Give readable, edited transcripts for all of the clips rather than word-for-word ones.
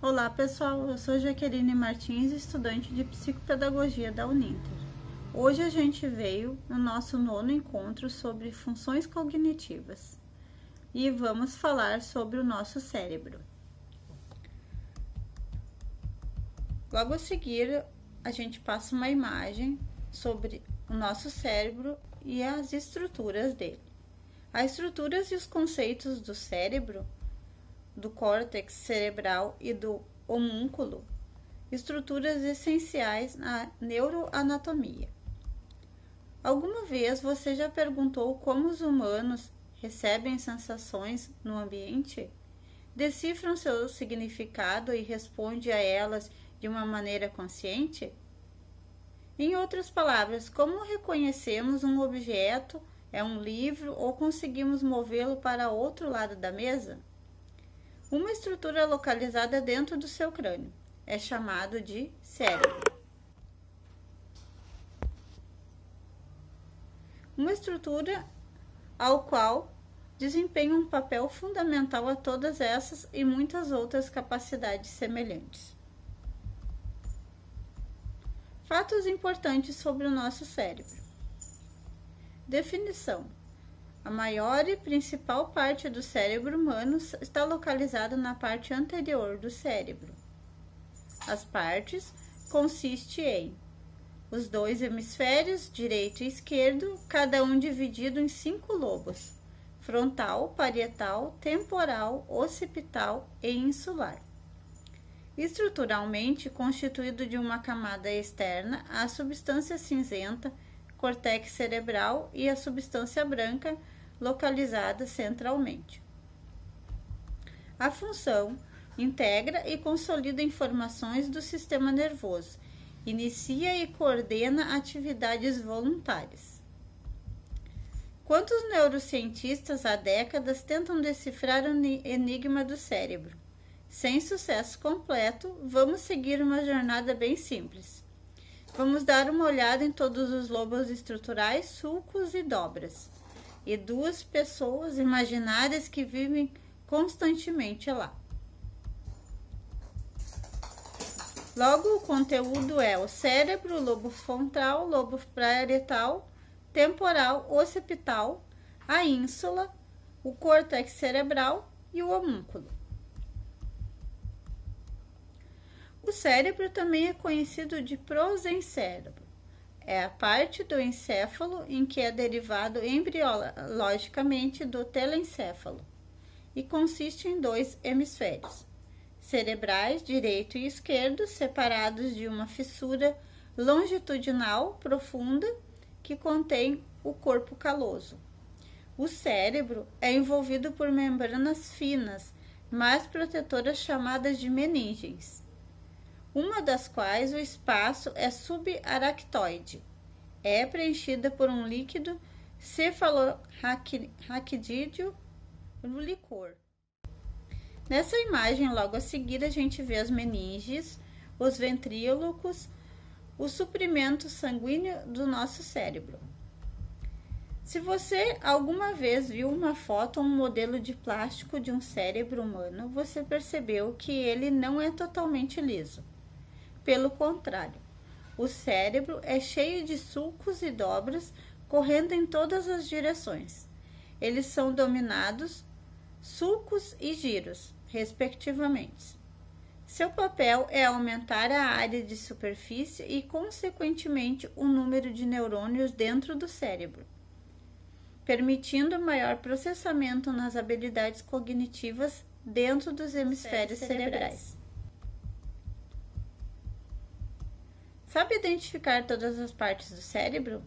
Olá pessoal, eu sou Jaqueline Martins, estudante de Psicopedagogia da Uninter. Hoje a gente veio no nosso 9º encontro sobre funções cognitivas e vamos falar sobre o nosso cérebro. Logo a seguir, a gente passa uma imagem sobre o nosso cérebro e as estruturas dele. As estruturas e os conceitos do cérebro, do córtex cerebral e do homúnculo, estruturas essenciais na neuroanatomia. Alguma vez você já perguntou como os humanos recebem sensações no ambiente? Decifram seu significado e respondem a elas de uma maneira consciente? Em outras palavras, como reconhecemos um objeto, é um livro ou conseguimos movê-lo para outro lado da mesa? Uma estrutura localizada dentro do seu crânio é chamado de cérebro. Uma estrutura ao qual desempenha um papel fundamental a todas essas e muitas outras capacidades semelhantes. Fatos importantes sobre o nosso cérebro. Definição. A maior e principal parte do cérebro humano está localizada na parte anterior do cérebro. As partes consistem em os 2 hemisférios, direito e esquerdo, cada um dividido em 5 lobos: frontal, parietal, temporal, occipital e insular. Estruturalmente constituído de uma camada externa, a substância cinzenta, córtex cerebral, e a substância branca, localizada centralmente. A função integra e consolida informações do sistema nervoso, inicia e coordena atividades voluntárias. Quantos neurocientistas há décadas tentam decifrar o enigma do cérebro? Sem sucesso completo, vamos seguir uma jornada bem simples. Vamos dar uma olhada em todos os lobos estruturais, sulcos e dobras, e 2 pessoas imaginárias que vivem constantemente lá. Logo, o conteúdo é o cérebro, lobo frontal, lobo parietal, temporal, occipital, a ínsula, o córtex cerebral e o homúnculo. O cérebro também é conhecido de prosencérebro. É a parte do encéfalo em que é derivado embriologicamente do telencéfalo e consiste em 2 hemisférios cerebrais, direito e esquerdo, separados de uma fissura longitudinal profunda que contém o corpo caloso. O cérebro é envolvido por membranas finas, mas protetoras chamadas de meninges, uma das quais o espaço é subaractoide. É preenchida por um líquido cefalorraquídeo no licor. Nessa imagem, logo a seguir, a gente vê as meninges, os ventrílocos, o suprimento sanguíneo do nosso cérebro. Se você alguma vez viu uma foto ou um modelo de plástico de um cérebro humano, você percebeu que ele não é totalmente liso. Pelo contrário, o cérebro é cheio de sulcos e dobras correndo em todas as direções. Eles são denominados sulcos e giros, respectivamente. Seu papel é aumentar a área de superfície e, consequentemente, o número de neurônios dentro do cérebro, permitindo maior processamento nas habilidades cognitivas dentro dos hemisférios cerebrais. Sabe identificar todas as partes do cérebro?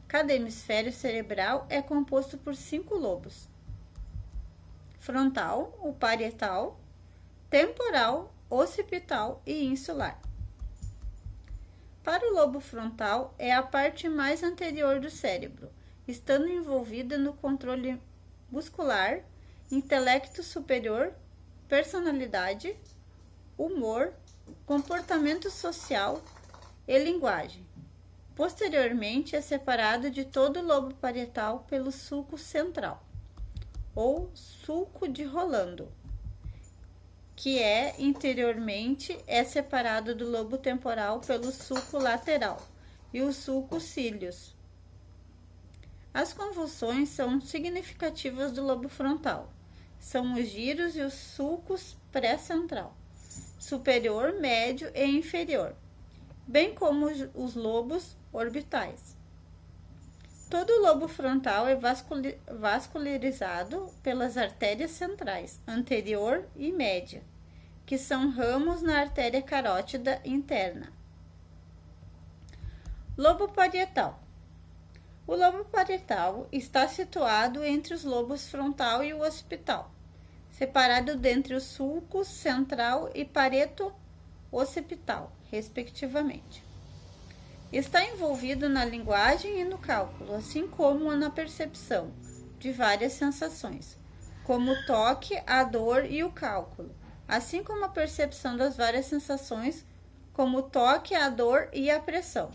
Cada hemisfério cerebral é composto por 5 lobos: frontal, o parietal, temporal, occipital e insular. Para o lobo frontal, é a parte mais anterior do cérebro, estando envolvida no controle muscular, intelecto superior, personalidade, humor, comportamento social e linguagem. Posteriormente, é separado de todo o lobo parietal pelo sulco central, ou sulco de Rolando, que interiormente é separado do lobo temporal pelo sulco lateral e os sulcos cílios. As convulsões são significativas do lobo frontal. São os giros e os sulcos pré-central, superior, médio e inferior, bem como os lobos orbitais. Todo lobo frontal é vascularizado pelas artérias centrais, anterior e média, que são ramos na artéria carótida interna. Lobo parietal. O lobo parietal está situado entre os lobos frontal e o occipital, separado dentre os sulcos central e pareto-occipital, respectivamente. Está envolvido na linguagem e no cálculo, assim como na percepção de várias sensações, como o toque, a dor e o cálculo, assim como a percepção das várias sensações, como o toque, a dor e a pressão.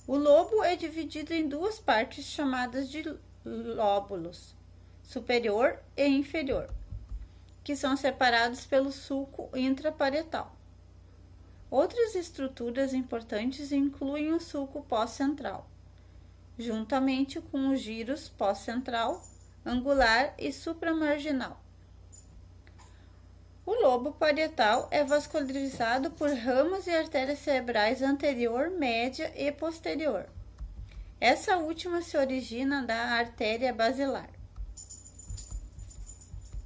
O lobo é dividido em duas partes chamadas de lóbulos, superior e inferior, que são separados pelo sulco intraparietal. Outras estruturas importantes incluem o sulco pós-central, juntamente com os giros pós-central, angular e supramarginal. O lobo parietal é vascularizado por ramos e artérias cerebrais anterior, média e posterior. Essa última se origina da artéria basilar.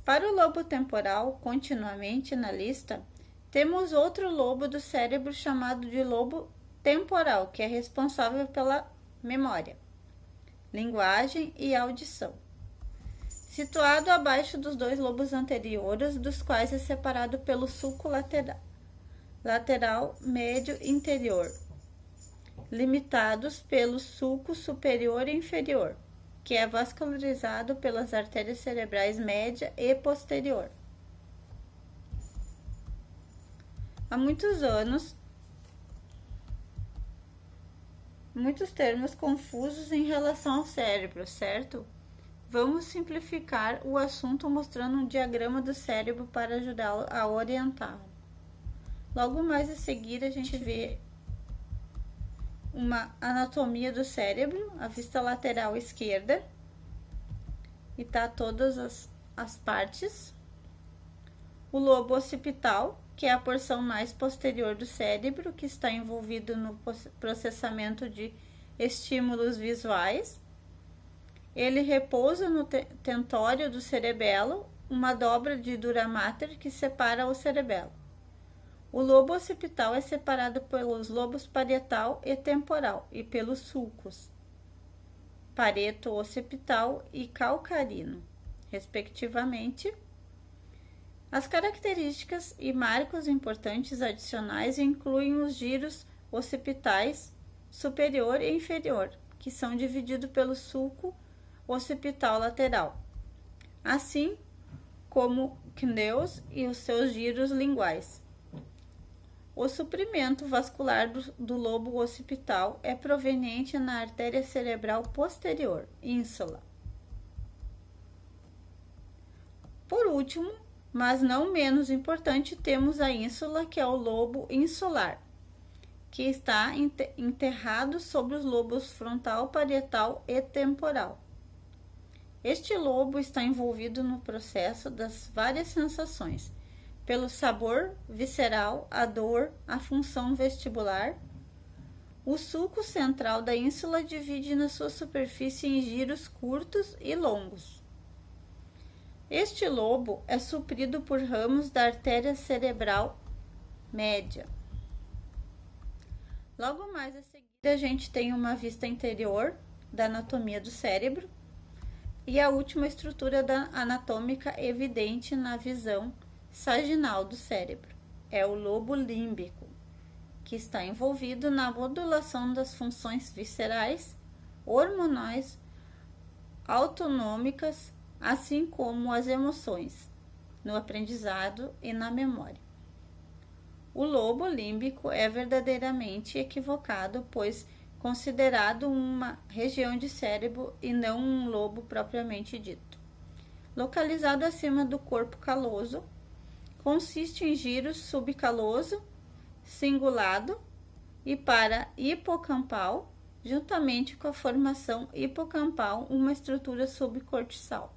Para o lobo temporal, continuamente na lista, temos outro lobo do cérebro chamado de lobo temporal, que é responsável pela memória, linguagem e audição. Situado abaixo dos dois lobos anteriores, dos quais é separado pelo sulco lateral médio interior, limitados pelo sulco superior e inferior, que é vascularizado pelas artérias cerebrais média e posterior. Há muitos anos, muitos termos confusos em relação ao cérebro, certo? Vamos simplificar o assunto mostrando um diagrama do cérebro para ajudá-lo a orientá-lo. Logo mais a seguir, a gente vê uma anatomia do cérebro, a vista lateral esquerda, e tá todas as partes. O lobo occipital, que é a porção mais posterior do cérebro, que está envolvido no processamento de estímulos visuais. Ele repousa no tentório do cerebelo, uma dobra de dura mater que separa o cerebelo. O lobo occipital é separado pelos lobos parietal e temporal e pelos sulcos pareto-occipital e calcarino, respectivamente. As características e marcos importantes adicionais incluem os giros occipitais superior e inferior, que são divididos pelo sulco occipital lateral, assim como cneus e os seus giros linguais. O suprimento vascular do lobo occipital é proveniente na artéria cerebral posterior, ínsula. Por último, mas não menos importante, temos a ínsula, que é o lobo insular, que está enterrado sobre os lobos frontal, parietal e temporal. Este lobo está envolvido no processo das várias sensações, pelo sabor visceral, a dor, a função vestibular. O sulco central da ínsula divide na sua superfície em giros curtos e longos. Este lobo é suprido por ramos da artéria cerebral média. Logo mais a seguir, a gente tem uma vista interior da anatomia do cérebro e a última estrutura anatômica evidente na visão saginal do cérebro é o lobo límbico, que está envolvido na modulação das funções viscerais, hormonais, autonômicas, assim como as emoções, no aprendizado e na memória. O lobo límbico é verdadeiramente equivocado, pois considerado uma região de cérebro e não um lobo propriamente dito. Localizado acima do corpo caloso, consiste em giro subcaloso, cingulado e para hipocampal, juntamente com a formação hipocampal, uma estrutura subcortical.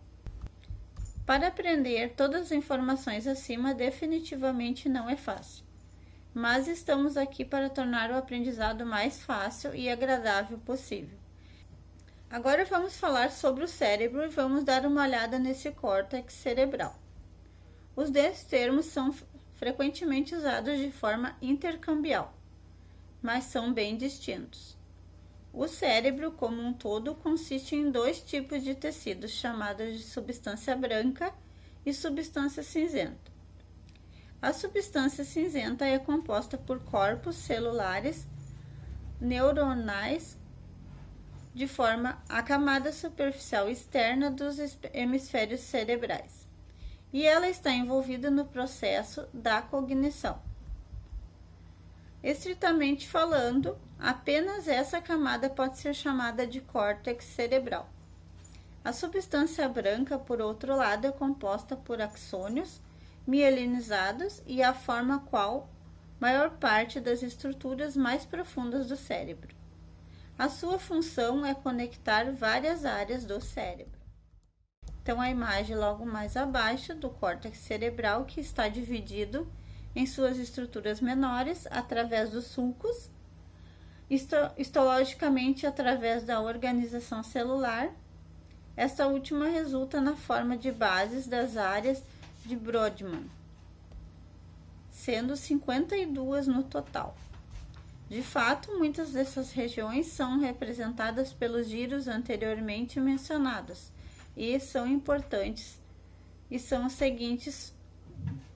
Para aprender todas as informações acima, definitivamente não é fácil, mas estamos aqui para tornar o aprendizado mais fácil e agradável possível. Agora vamos falar sobre o cérebro e vamos dar uma olhada nesse córtex cerebral. Os dois termos são frequentemente usados de forma intercambial, mas são bem distintos. O cérebro, como um todo, consiste em dois tipos de tecidos, chamados de substância branca e substância cinzenta. A substância cinzenta é composta por corpos celulares neuronais de forma a camada superficial externa dos hemisférios cerebrais, e ela está envolvida no processo da cognição. Estritamente falando, apenas essa camada pode ser chamada de córtex cerebral. A substância branca, por outro lado, é composta por axônios mielinizados e a forma qual maior parte das estruturas mais profundas do cérebro. A sua função é conectar várias áreas do cérebro. Então, a imagem logo mais abaixo do córtex cerebral, que está dividido em suas estruturas menores através dos sulcos, histologicamente através da organização celular. Esta última resulta na forma de bases das áreas de Brodmann, sendo 52 no total. De fato, muitas dessas regiões são representadas pelos giros anteriormente mencionados e são importantes, e são as seguintes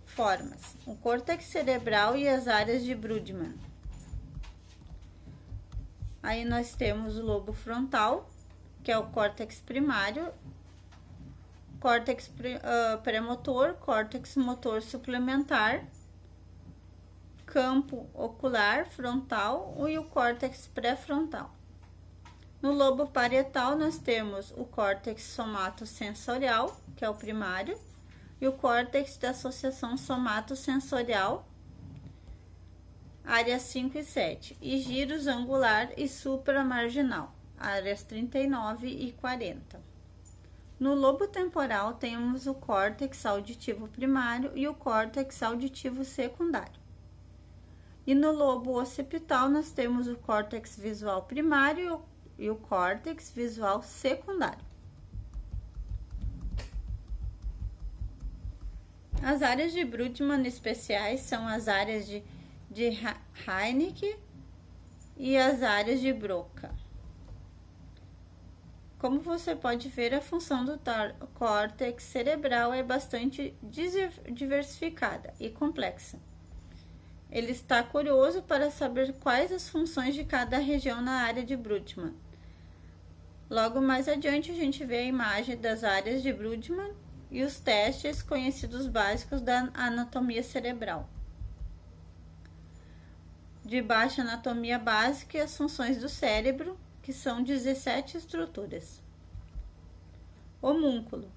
formas: o córtex cerebral e as áreas de Brodmann. Aí nós temos o lobo frontal, que é o córtex primário, córtex premotor, córtex motor suplementar, campo ocular frontal e o córtex pré-frontal. No lobo parietal nós temos o córtex somatosensorial, que é o primário, e o córtex da associação somatosensorial, áreas 5 e 7, e giros angular e supramarginal, áreas 39 e 40. No lobo temporal temos o córtex auditivo primário e o córtex auditivo secundário. E no lobo occipital nós temos o córtex visual primário e o córtex visual secundário. As áreas de Brodmann especiais são as áreas de Wernicke e as áreas de Broca. Como você pode ver, a função do córtex cerebral é bastante diversificada e complexa. Ele está curioso para saber quais as funções de cada região na área de Brodmann. Logo mais adiante, a gente vê a imagem das áreas de Brodmann e os testes conhecidos básicos da anatomia cerebral. De baixo, a anatomia básica e as funções do cérebro, que são 17 estruturas. Homúnculo.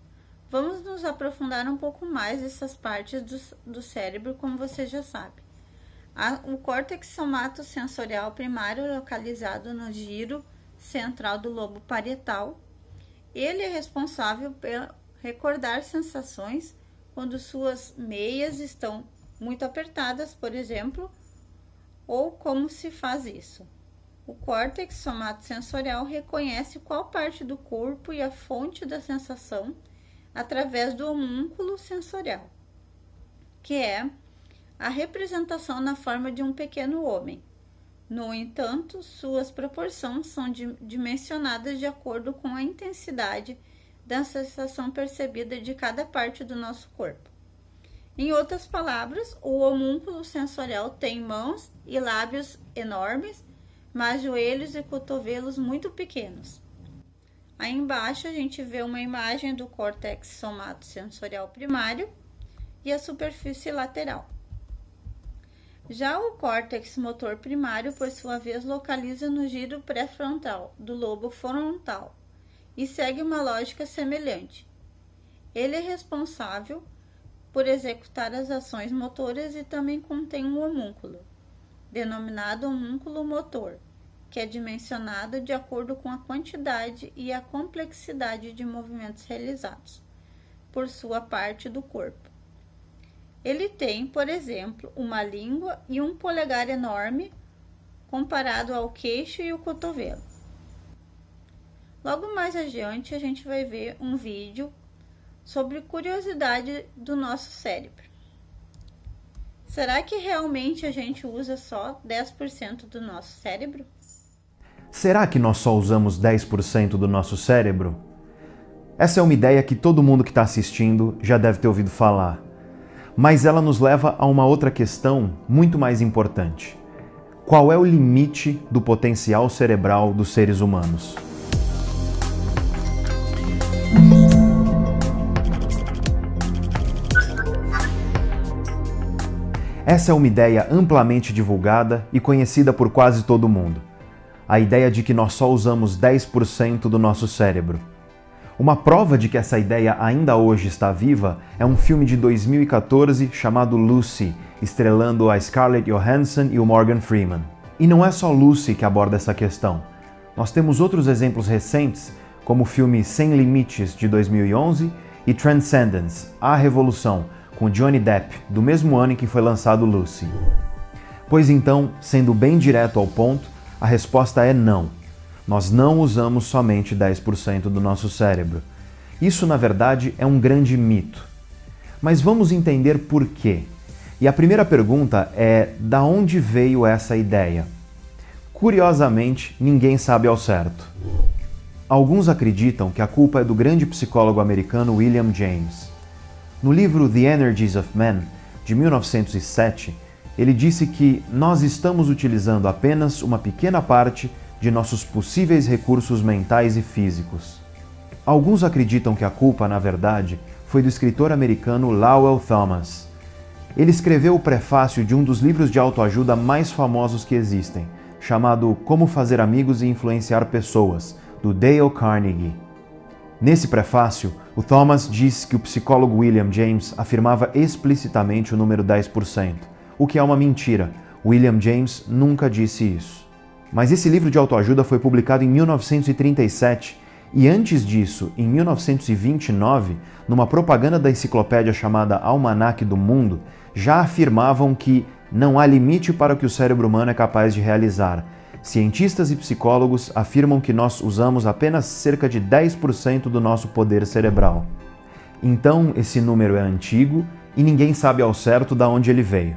Vamos nos aprofundar um pouco mais nessas partes do cérebro, como você já sabe. O córtex somatosensorial primário, localizado no giro central do lobo parietal. Ele é responsável por recordar sensações quando suas meias estão muito apertadas, por exemplo, ou como se faz isso. O córtex somatosensorial reconhece qual parte do corpo e a fonte da sensação através do homúnculo sensorial, que é a representação na forma de um pequeno homem. No entanto, suas proporções são dimensionadas de acordo com a intensidade da sensação percebida de cada parte do nosso corpo. Em outras palavras, o homúnculo sensorial tem mãos e lábios enormes, mas joelhos e cotovelos muito pequenos. Aí embaixo a gente vê uma imagem do córtex somatosensorial primário e a superfície lateral. Já o córtex motor primário, por sua vez, localiza no giro pré-frontal do lobo frontal e segue uma lógica semelhante. Ele é responsável por executar as ações motoras e também contém um homúnculo, denominado homúnculo motor, que é dimensionado de acordo com a quantidade e a complexidade de movimentos realizados por sua parte do corpo. Ele tem, por exemplo, uma língua e um polegar enorme comparado ao queixo e o cotovelo. Logo mais adiante, a gente vai ver um vídeo sobre curiosidade do nosso cérebro. Será que realmente a gente usa só 10% do nosso cérebro? Será que nós só usamos 10% do nosso cérebro? Essa é uma ideia que todo mundo que está assistindo já deve ter ouvido falar. Mas ela nos leva a uma outra questão muito mais importante. Qual é o limite do potencial cerebral dos seres humanos? Essa é uma ideia amplamente divulgada e conhecida por quase todo mundo. A ideia de que nós só usamos 10% do nosso cérebro. Uma prova de que essa ideia ainda hoje está viva é um filme de 2014 chamado Lucy, estrelando a Scarlett Johansson e o Morgan Freeman. E não é só Lucy que aborda essa questão. Nós temos outros exemplos recentes, como o filme Sem Limites, de 2011, e Transcendence, A Revolução, com Johnny Depp, do mesmo ano em que foi lançado Lucy. Pois então, sendo bem direto ao ponto, a resposta é não. Nós não usamos somente 10% do nosso cérebro. Isso, na verdade, é um grande mito. Mas vamos entender por quê. E a primeira pergunta é: da onde veio essa ideia? Curiosamente, ninguém sabe ao certo. Alguns acreditam que a culpa é do grande psicólogo americano William James. No livro The Energies of Man, de 1907, ele disse que nós estamos utilizando apenas uma pequena parte de nossos possíveis recursos mentais e físicos. Alguns acreditam que a culpa, na verdade, foi do escritor americano Lowell Thomas. Ele escreveu o prefácio de um dos livros de autoajuda mais famosos que existem, chamado Como Fazer Amigos e Influenciar Pessoas, do Dale Carnegie. Nesse prefácio, o Thomas diz que o psicólogo William James afirmava explicitamente o número 10%, o que é uma mentira. William James nunca disse isso. Mas esse livro de autoajuda foi publicado em 1937 e antes disso, em 1929, numa propaganda da enciclopédia chamada Almanaque do Mundo, já afirmavam que não há limite para o que o cérebro humano é capaz de realizar. Cientistas e psicólogos afirmam que nós usamos apenas cerca de 10% do nosso poder cerebral. Então, esse número é antigo e ninguém sabe ao certo de onde ele veio.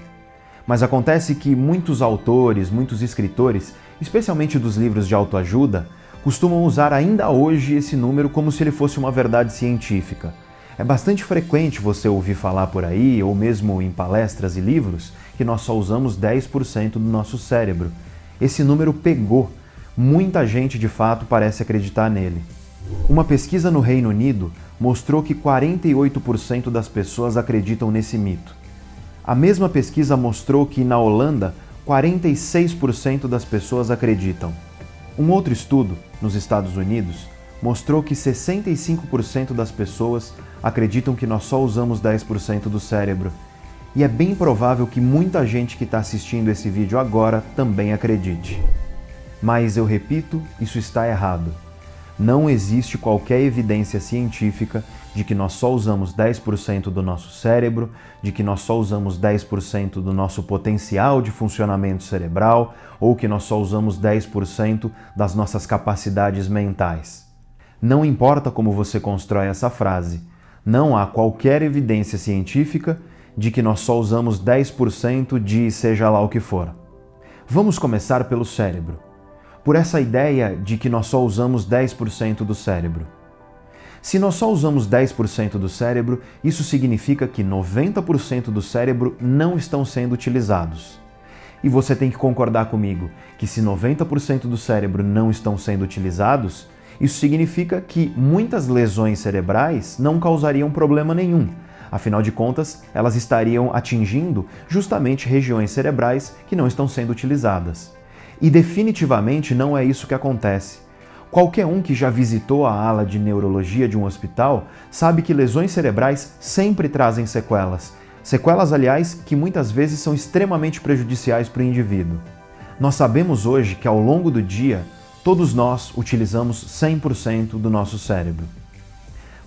Mas acontece que muitos autores, muitos escritores, especialmente dos livros de autoajuda, costumam usar ainda hoje esse número como se ele fosse uma verdade científica. É bastante frequente você ouvir falar por aí, ou mesmo em palestras e livros, que nós só usamos 10% do nosso cérebro. Esse número pegou. Muita gente de fato parece acreditar nele. Uma pesquisa no Reino Unido mostrou que 48% das pessoas acreditam nesse mito. A mesma pesquisa mostrou que na Holanda, 46% das pessoas acreditam. Um outro estudo, nos Estados Unidos, mostrou que 65% das pessoas acreditam que nós só usamos 10% do cérebro. E é bem provável que muita gente que está assistindo esse vídeo agora também acredite. Mas eu repito, isso está errado. Não existe qualquer evidência científica de que nós só usamos 10% do nosso cérebro, de que nós só usamos 10% do nosso potencial de funcionamento cerebral ou que nós só usamos 10% das nossas capacidades mentais. Não importa como você constrói essa frase, não há qualquer evidência científica de que nós só usamos 10% de seja lá o que for. Vamos começar pelo cérebro, por essa ideia de que nós só usamos 10% do cérebro. Se nós só usamos 10% do cérebro, isso significa que 90% do cérebro não estão sendo utilizados. E você tem que concordar comigo que se 90% do cérebro não estão sendo utilizados, isso significa que muitas lesões cerebrais não causariam problema nenhum. Afinal de contas, elas estariam atingindo justamente regiões cerebrais que não estão sendo utilizadas. E definitivamente não é isso que acontece. Qualquer um que já visitou a ala de neurologia de um hospital sabe que lesões cerebrais sempre trazem sequelas. Sequelas, aliás, que muitas vezes são extremamente prejudiciais para o indivíduo. Nós sabemos hoje que ao longo do dia, todos nós utilizamos 100% do nosso cérebro.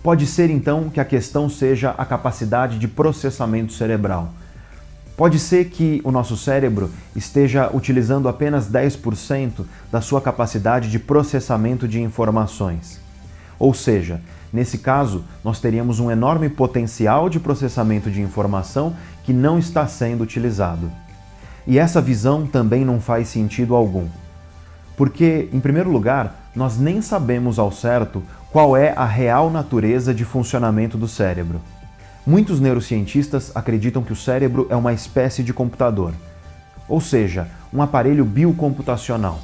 Pode ser então que a questão seja a capacidade de processamento cerebral. Pode ser que o nosso cérebro esteja utilizando apenas 10% da sua capacidade de processamento de informações. Ou seja, nesse caso, nós teríamos um enorme potencial de processamento de informação que não está sendo utilizado. E essa visão também não faz sentido algum. Porque, em primeiro lugar, nós nem sabemos ao certo qual é a real natureza de funcionamento do cérebro. Muitos neurocientistas acreditam que o cérebro é uma espécie de computador, ou seja, um aparelho biocomputacional.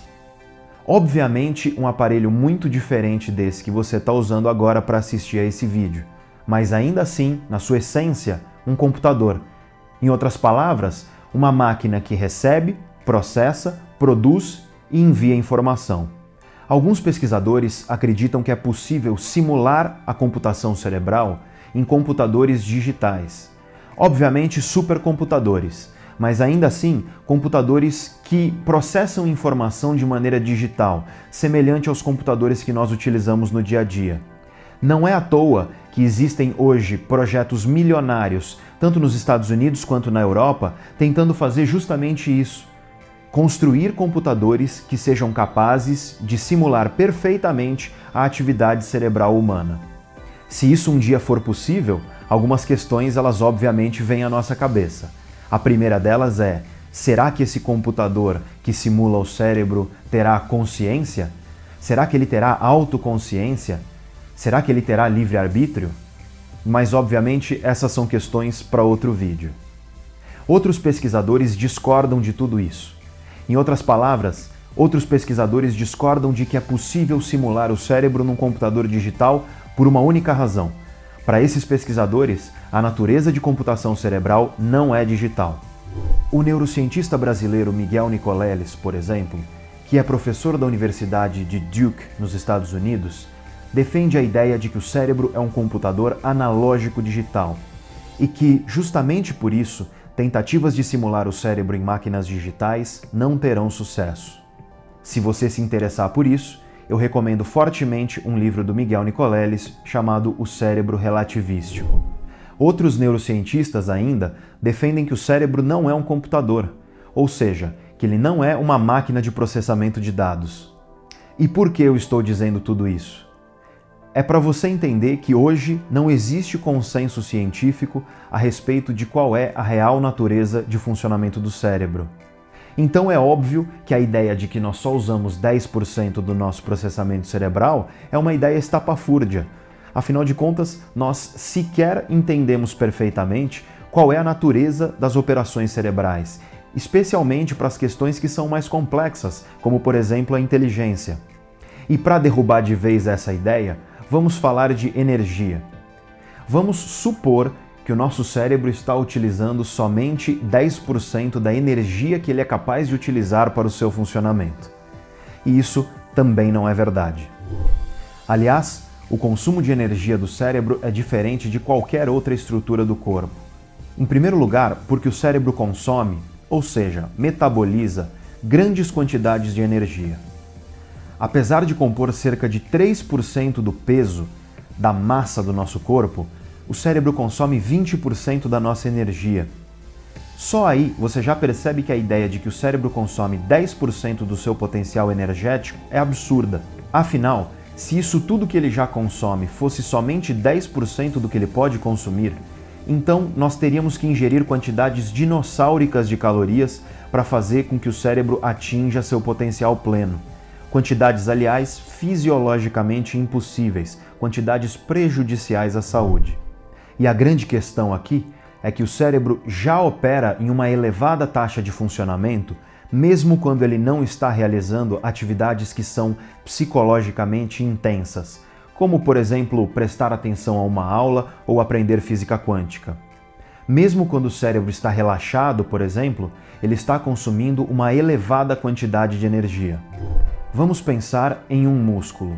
Obviamente, um aparelho muito diferente desse que você está usando agora para assistir a esse vídeo, mas ainda assim, na sua essência, um computador. Em outras palavras, uma máquina que recebe, processa, produz e envia informação. Alguns pesquisadores acreditam que é possível simular a computação cerebral em computadores digitais. Obviamente supercomputadores, mas ainda assim computadores que processam informação de maneira digital, semelhante aos computadores que nós utilizamos no dia a dia. Não é à toa que existem hoje projetos milionários, tanto nos Estados Unidos quanto na Europa, tentando fazer justamente isso. Construir computadores que sejam capazes de simular perfeitamente a atividade cerebral humana. Se isso um dia for possível, algumas questões elas obviamente vêm à nossa cabeça. A primeira delas é: será que esse computador que simula o cérebro terá consciência? Será que ele terá autoconsciência? Será que ele terá livre-arbítrio? Mas obviamente essas são questões para outro vídeo. Outros pesquisadores discordam de tudo isso. Em outras palavras, outros pesquisadores discordam de que é possível simular o cérebro num computador digital por uma única razão. Para esses pesquisadores, a natureza de computação cerebral não é digital. O neurocientista brasileiro Miguel Nicoleles, por exemplo, que é professor da Universidade de Duke, nos Estados Unidos, defende a ideia de que o cérebro é um computador analógico digital e que, justamente por isso, tentativas de simular o cérebro em máquinas digitais não terão sucesso. Se você se interessar por isso, eu recomendo fortemente um livro do Miguel Nicoleles chamado O Cérebro Relativístico. Outros neurocientistas ainda defendem que o cérebro não é um computador, ou seja, que ele não é uma máquina de processamento de dados. E por que eu estou dizendo tudo isso? É para você entender que hoje não existe consenso científico a respeito de qual é a real natureza de funcionamento do cérebro. Então é óbvio que a ideia de que nós só usamos 10% do nosso processamento cerebral é uma ideia estapafúrdia. Afinal de contas, nós sequer entendemos perfeitamente qual é a natureza das operações cerebrais, especialmente para as questões que são mais complexas, como por exemplo a inteligência. E para derrubar de vez essa ideia, vamos falar de energia. Vamos supor que o nosso cérebro está utilizando somente 10% da energia que ele é capaz de utilizar para o seu funcionamento. E isso também não é verdade. Aliás, o consumo de energia do cérebro é diferente de qualquer outra estrutura do corpo. Em primeiro lugar, porque o cérebro consome, ou seja, metaboliza, grandes quantidades de energia. Apesar de compor cerca de 3% do peso da massa do nosso corpo, o cérebro consome 20% da nossa energia. Só aí você já percebe que a ideia de que o cérebro consome 10% do seu potencial energético é absurda. Afinal, se isso tudo que ele já consome fosse somente 10% do que ele pode consumir, então nós teríamos que ingerir quantidades dinossáuricas de calorias para fazer com que o cérebro atinja seu potencial pleno. Quantidades, aliás, fisiologicamente impossíveis, quantidades prejudiciais à saúde. E a grande questão aqui é que o cérebro já opera em uma elevada taxa de funcionamento, mesmo quando ele não está realizando atividades que são psicologicamente intensas, como, por exemplo, prestar atenção a uma aula ou aprender física quântica. Mesmo quando o cérebro está relaxado, por exemplo, ele está consumindo uma elevada quantidade de energia. Vamos pensar em um músculo.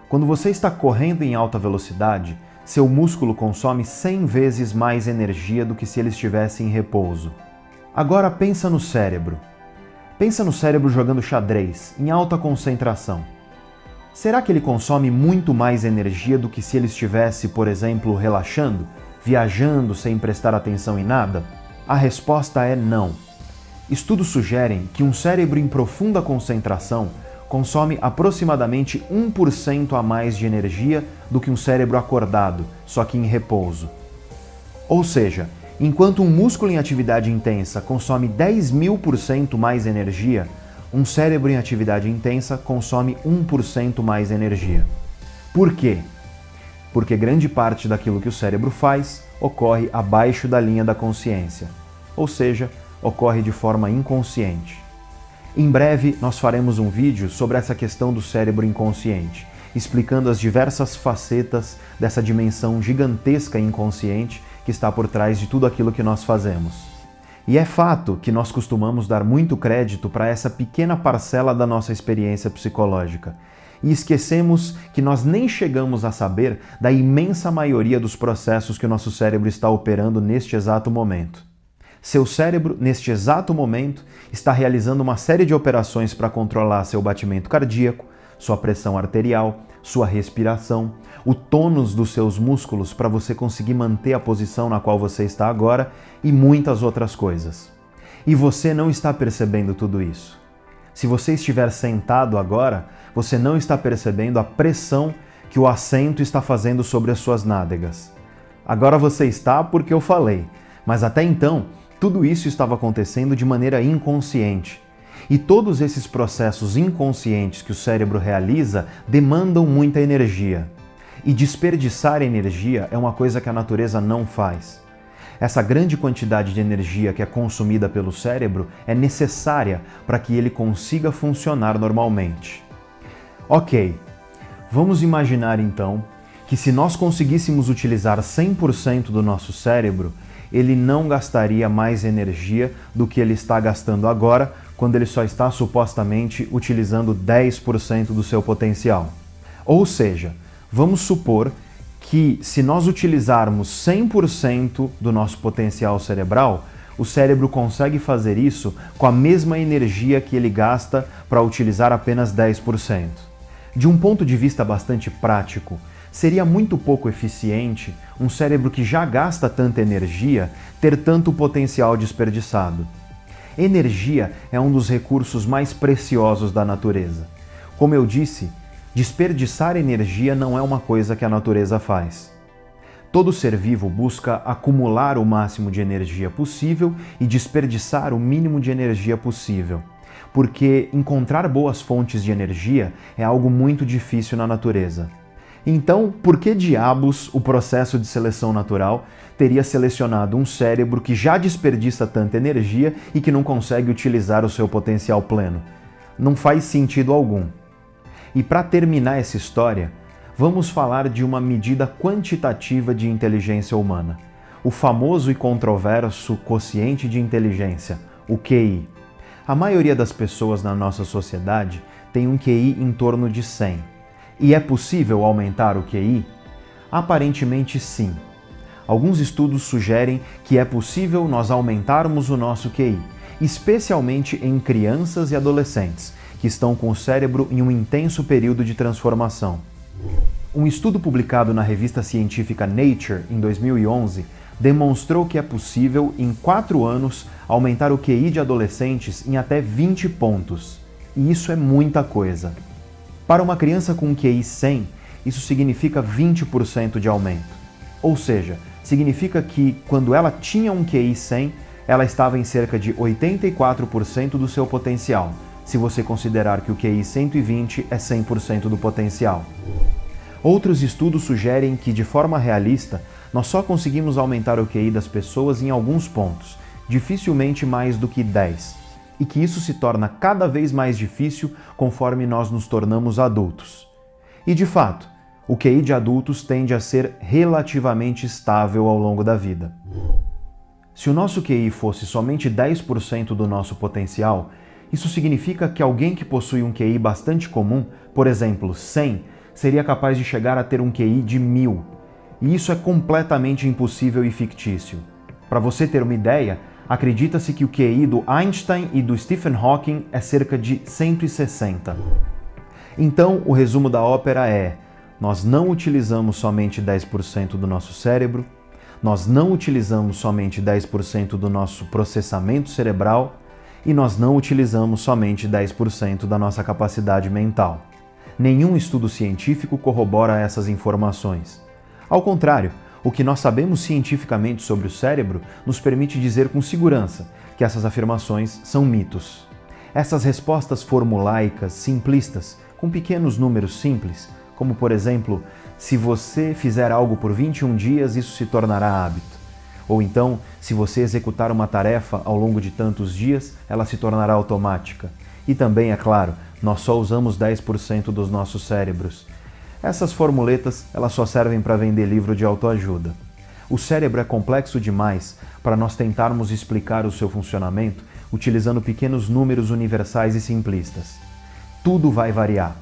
Quando você está correndo em alta velocidade, seu músculo consome 100 vezes mais energia do que se ele estivesse em repouso. Agora pensa no cérebro. Pensa no cérebro jogando xadrez, em alta concentração. Será que ele consome muito mais energia do que se ele estivesse, por exemplo, relaxando, viajando sem prestar atenção em nada? A resposta é não. Estudos sugerem que um cérebro em profunda concentração consome aproximadamente 1% a mais de energia do que um cérebro acordado, só que em repouso. Ou seja, enquanto um músculo em atividade intensa consome 10.000% mais energia, um cérebro em atividade intensa consome 1% mais energia. Por quê? Porque grande parte daquilo que o cérebro faz ocorre abaixo da linha da consciência, ou seja, ocorre de forma inconsciente. Em breve, nós faremos um vídeo sobre essa questão do cérebro inconsciente, explicando as diversas facetas dessa dimensão gigantesca inconsciente que está por trás de tudo aquilo que nós fazemos. E é fato que nós costumamos dar muito crédito para essa pequena parcela da nossa experiência psicológica, e esquecemos que nós nem chegamos a saber da imensa maioria dos processos que o nosso cérebro está operando neste exato momento. Seu cérebro, neste exato momento, está realizando uma série de operações para controlar seu batimento cardíaco, sua pressão arterial, sua respiração, o tônus dos seus músculos para você conseguir manter a posição na qual você está agora e muitas outras coisas. E você não está percebendo tudo isso. Se você estiver sentado agora, você não está percebendo a pressão que o assento está fazendo sobre as suas nádegas. Agora você está porque eu falei, mas até então, tudo isso estava acontecendo de maneira inconsciente. E todos esses processos inconscientes que o cérebro realiza demandam muita energia. E desperdiçar energia é uma coisa que a natureza não faz. Essa grande quantidade de energia que é consumida pelo cérebro é necessária para que ele consiga funcionar normalmente. Ok, vamos imaginar então que se nós conseguíssemos utilizar 100% do nosso cérebro, ele não gastaria mais energia do que ele está gastando agora, quando ele só está supostamente utilizando 10% do seu potencial. Ou seja, vamos supor que se nós utilizarmos 100% do nosso potencial cerebral, o cérebro consegue fazer isso com a mesma energia que ele gasta para utilizar apenas 10%. De um ponto de vista bastante prático, seria muito pouco eficiente um cérebro que já gasta tanta energia ter tanto potencial desperdiçado. Energia é um dos recursos mais preciosos da natureza. Como eu disse, desperdiçar energia não é uma coisa que a natureza faz. Todo ser vivo busca acumular o máximo de energia possível e desperdiçar o mínimo de energia possível, porque encontrar boas fontes de energia é algo muito difícil na natureza. Então, por que diabos o processo de seleção natural teria selecionado um cérebro que já desperdiça tanta energia e que não consegue utilizar o seu potencial pleno? Não faz sentido algum. E para terminar essa história, vamos falar de uma medida quantitativa de inteligência humana, o famoso e controverso quociente de inteligência, o QI. A maioria das pessoas na nossa sociedade tem um QI em torno de 100. E é possível aumentar o QI? Aparentemente sim. Alguns estudos sugerem que é possível nós aumentarmos o nosso QI, especialmente em crianças e adolescentes, que estão com o cérebro em um intenso período de transformação. Um estudo publicado na revista científica Nature, em 2011, demonstrou que é possível, em 4 anos, aumentar o QI de adolescentes em até 20 pontos. E isso é muita coisa. Para uma criança com um QI 100, isso significa 20% de aumento. Ou seja, significa que, quando ela tinha um QI 100, ela estava em cerca de 84% do seu potencial, se você considerar que o QI 120 é 100% do potencial. Outros estudos sugerem que, de forma realista, nós só conseguimos aumentar o QI das pessoas em alguns pontos, dificilmente mais do que 10. E que isso se torna cada vez mais difícil conforme nós nos tornamos adultos. E de fato, o QI de adultos tende a ser relativamente estável ao longo da vida. Se o nosso QI fosse somente 10% do nosso potencial, Isso significa que alguém que possui um QI bastante comum, por exemplo, 100, seria capaz de chegar a ter um QI de 1000. E isso é completamente impossível e fictício. Para você ter uma ideia, acredita-se que o QI do Einstein e do Stephen Hawking é cerca de 160. Então, o resumo da ópera é: nós não utilizamos somente 10% do nosso cérebro, nós não utilizamos somente 10% do nosso processamento cerebral e nós não utilizamos somente 10% da nossa capacidade mental. Nenhum estudo científico corrobora essas informações. Ao contrário, o que nós sabemos cientificamente sobre o cérebro nos permite dizer com segurança que essas afirmações são mitos. Essas respostas formulaicas, simplistas, com pequenos números simples, como por exemplo, se você fizer algo por 21 dias, isso se tornará hábito. Ou então, se você executar uma tarefa ao longo de tantos dias, ela se tornará automática. E também, é claro, nós só usamos 10% dos nossos cérebros. Essas formuletas, elas só servem para vender livro de autoajuda. O cérebro é complexo demais para nós tentarmos explicar o seu funcionamento utilizando pequenos números universais e simplistas. Tudo vai variar.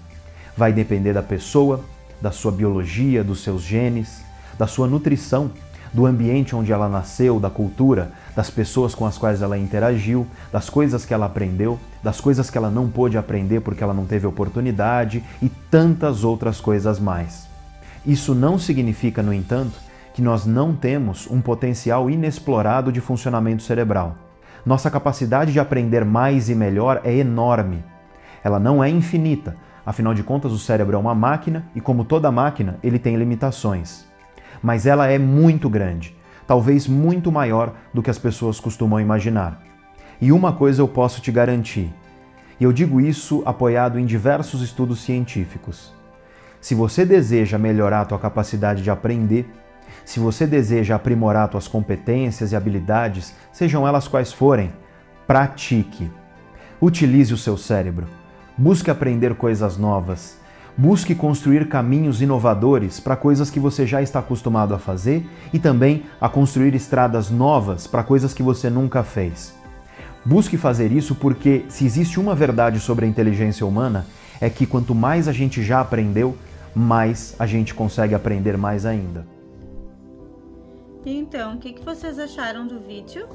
Vai depender da pessoa, da sua biologia, dos seus genes, da sua nutrição, do ambiente onde ela nasceu, da cultura, das pessoas com as quais ela interagiu, das coisas que ela aprendeu, das coisas que ela não pôde aprender porque ela não teve oportunidade e tantas outras coisas mais. Isso não significa, no entanto, que nós não temos um potencial inexplorado de funcionamento cerebral. Nossa capacidade de aprender mais e melhor é enorme. Ela não é infinita, afinal de contas o cérebro é uma máquina e, como toda máquina, ele tem limitações. Mas ela é muito grande, talvez muito maior do que as pessoas costumam imaginar. E uma coisa eu posso te garantir, e eu digo isso apoiado em diversos estudos científicos. Se você deseja melhorar a tua capacidade de aprender, se você deseja aprimorar tuas competências e habilidades, sejam elas quais forem, pratique. Utilize o seu cérebro. Busque aprender coisas novas. Busque construir caminhos inovadores para coisas que você já está acostumado a fazer e também a construir estradas novas para coisas que você nunca fez. Busque fazer isso porque, se existe uma verdade sobre a inteligência humana, é que quanto mais a gente já aprendeu, mais a gente consegue aprender mais ainda. Então, o que vocês acharam do vídeo?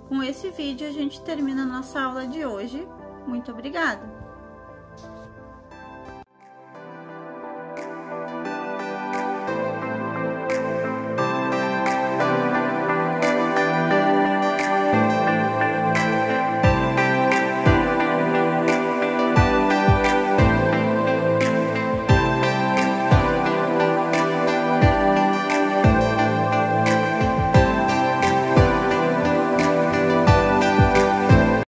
Com esse vídeo a gente termina a nossa aula de hoje. Muito obrigada!